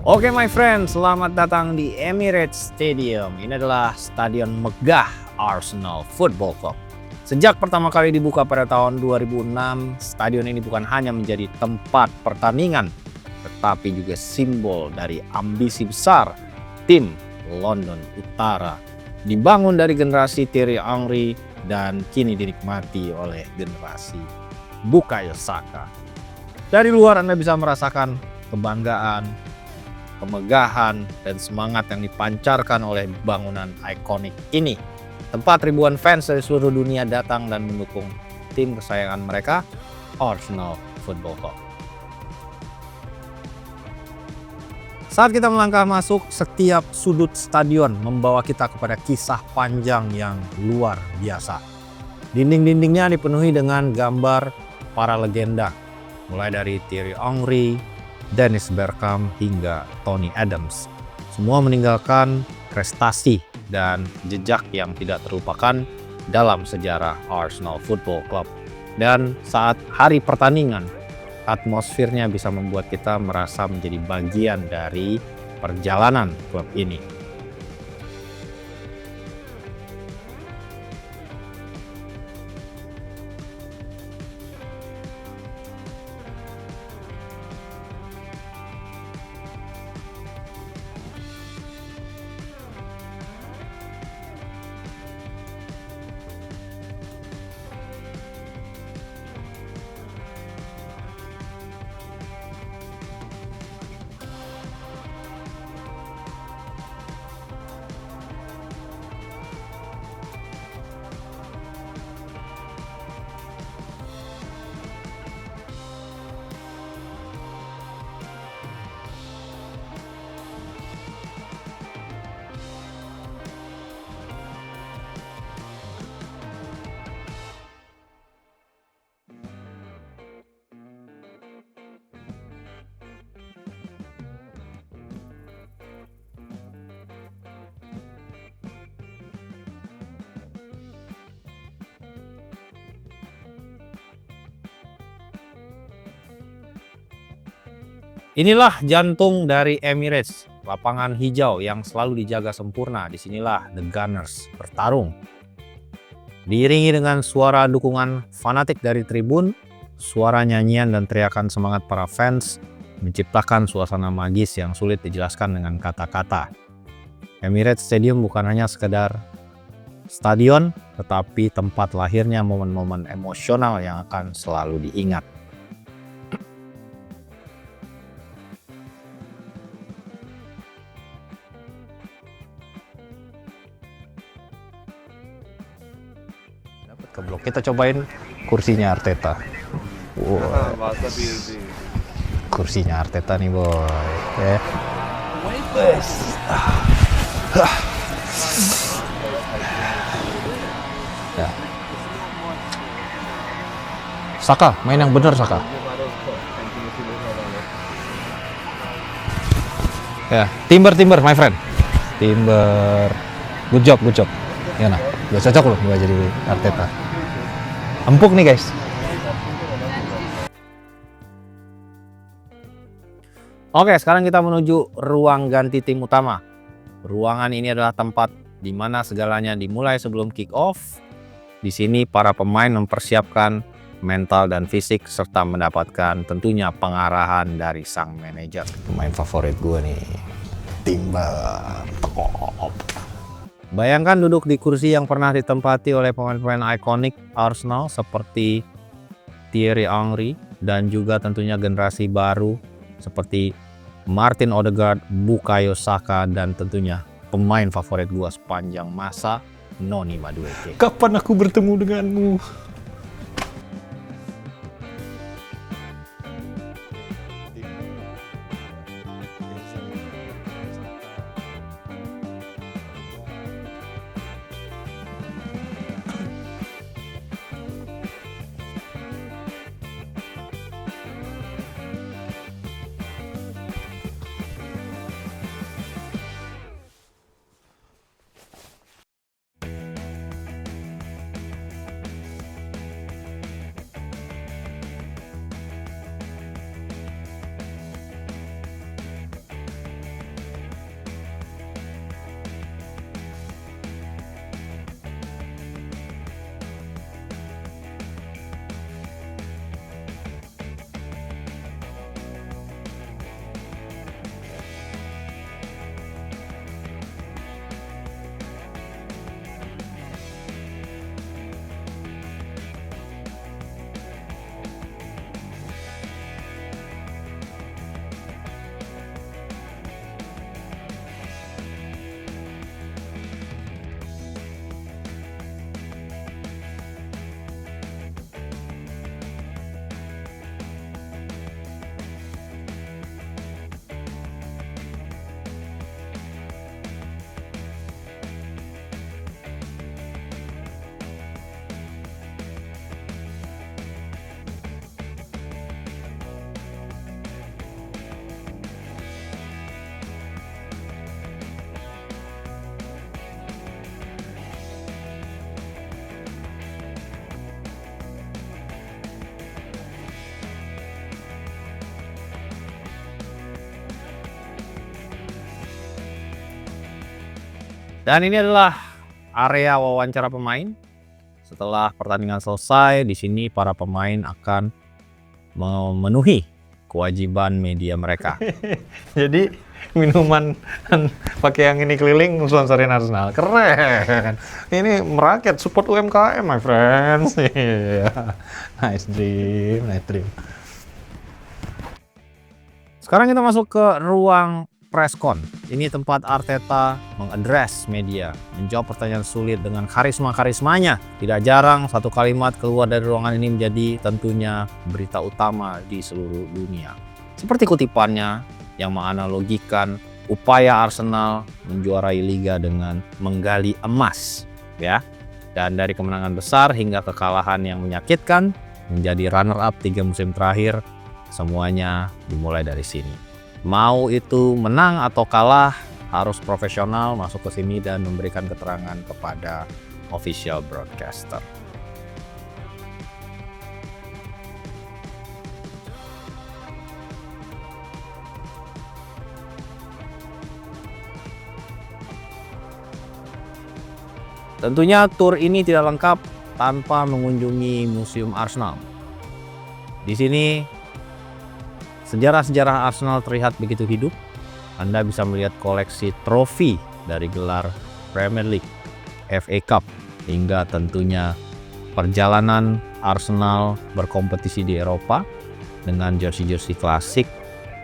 Oke my friend, selamat datang di Emirates Stadium. Ini adalah stadion megah Arsenal Football Club. Sejak pertama kali dibuka pada tahun 2006, stadion ini bukan hanya menjadi tempat pertandingan, tetapi juga simbol dari ambisi besar tim London Utara. Dibangun dari generasi Thierry Henry dan kini dinikmati oleh generasi Bukayo Saka. Dari luar Anda bisa merasakan kebanggaan, kemegahan, dan semangat yang dipancarkan oleh bangunan ikonik ini. Tempat ribuan fans dari seluruh dunia datang dan mendukung tim kesayangan mereka, Arsenal Football Club. Saat kita melangkah masuk, setiap sudut stadion membawa kita kepada kisah panjang yang luar biasa. Dinding-dindingnya dipenuhi dengan gambar para legenda, mulai dari Thierry Henry, Dennis Bergkamp hingga Tony Adams. Semua meninggalkan prestasi dan jejak yang tidak terlupakan dalam sejarah Arsenal Football Club. Dan saat hari pertandingan, atmosfernya bisa membuat kita merasa menjadi bagian dari perjalanan klub ini. Inilah jantung dari Emirates, lapangan hijau yang selalu dijaga sempurna. Disinilah The Gunners bertarung. Diiringi dengan suara dukungan fanatik dari tribun, suara nyanyian dan teriakan semangat para fans menciptakan suasana magis yang sulit dijelaskan dengan kata-kata. Emirates Stadium bukan hanya sekedar stadion, tetapi tempat lahirnya momen-momen emosional yang akan selalu diingat. Keblok. Kita cobain kursinya Arteta. Wow. Kursinya Arteta nih boy. Ya. Ya. Saka, main yang bener Saka. Ya, Timber my friend. Timber. Good job. Ya nah, udah cocok loh gua jadi Arteta. Empuk nih guys. Oke, sekarang kita menuju ruang ganti tim utama. Ruangan ini adalah tempat di mana segalanya dimulai sebelum kick off. Di sini para pemain mempersiapkan mental dan fisik serta mendapatkan tentunya pengarahan dari sang manajer. Pemain favorit gue nih, Timber. Bayangkan duduk di kursi yang pernah ditempati oleh pemain-pemain ikonik Arsenal seperti Thierry Henry dan juga tentunya generasi baru seperti Martin Odegaard, Bukayo Saka, dan tentunya pemain favorit gua sepanjang masa, Noni Madueke. Kapan aku bertemu denganmu? Dan ini adalah area wawancara pemain. Setelah pertandingan selesai, di sini para pemain akan memenuhi kewajiban media mereka. Jadi minuman pakai yang ini keliling sponsorin Arsenal, keren. Ini merakyat, support UMKM my friends. Nice dream, nice dream. Sekarang kita masuk ke ruang press-con. Ini tempat Arteta mengadres media, menjawab pertanyaan sulit dengan karismanya. Tidak jarang satu kalimat keluar dari ruangan ini menjadi tentunya berita utama di seluruh dunia. Seperti kutipannya yang menganalogikan upaya Arsenal menjuarai liga dengan menggali emas, ya. Dan dari kemenangan besar hingga kekalahan yang menyakitkan, menjadi runner-up 3 musim terakhir, semuanya dimulai dari sini. Mau itu menang atau kalah, harus profesional masuk ke sini dan memberikan keterangan kepada official broadcaster. Tentunya tur ini tidak lengkap tanpa mengunjungi Museum Arsenal. Di sini sejarah-sejarah Arsenal terlihat begitu hidup. Anda bisa melihat koleksi trofi dari gelar Premier League, FA Cup, hingga tentunya perjalanan Arsenal berkompetisi di Eropa dengan jersey-jersey klasik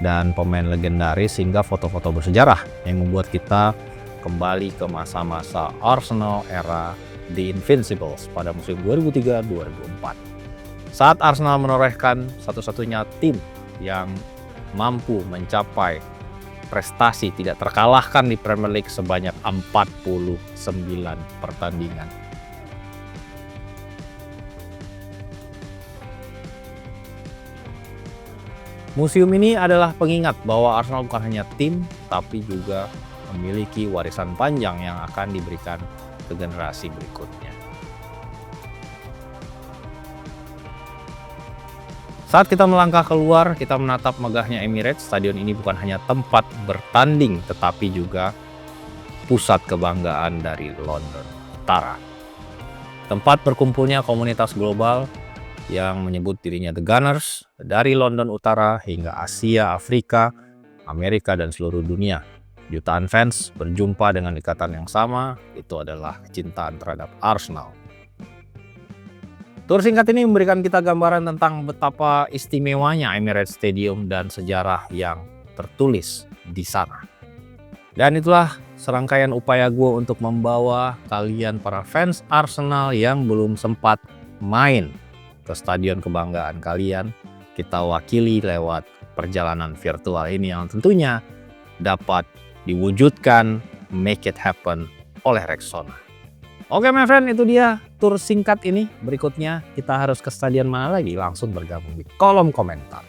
dan pemain legendaris hingga foto-foto bersejarah yang membuat kita kembali ke masa-masa Arsenal era The Invincibles pada musim 2003-2004. Saat Arsenal menorehkan satu-satunya tim yang mampu mencapai prestasi tidak terkalahkan di Premier League sebanyak 49 pertandingan. Museum ini adalah pengingat bahwa Arsenal bukan hanya tim, tapi juga memiliki warisan panjang yang akan diberikan ke generasi berikutnya. Saat kita melangkah keluar, kita menatap megahnya Emirates. Stadion ini bukan hanya tempat bertanding, tetapi juga pusat kebanggaan dari London Utara. Tempat berkumpulnya komunitas global yang menyebut dirinya The Gunners, dari London Utara hingga Asia, Afrika, Amerika, dan seluruh dunia. Jutaan fans berjumpa dengan ikatan yang sama, itu adalah kecintaan terhadap Arsenal. Tur singkat ini memberikan kita gambaran tentang betapa istimewanya Emirates Stadium dan sejarah yang tertulis di sana. Dan itulah serangkaian upaya gue untuk membawa kalian para fans Arsenal yang belum sempat main ke stadion kebanggaan kalian, kita wakili lewat perjalanan virtual ini yang tentunya dapat diwujudkan, make it happen oleh Rexona. Oke my friend, itu dia tur singkat ini. Berikutnya kita harus ke stadion mana lagi? Langsung bergabung di kolom komentar.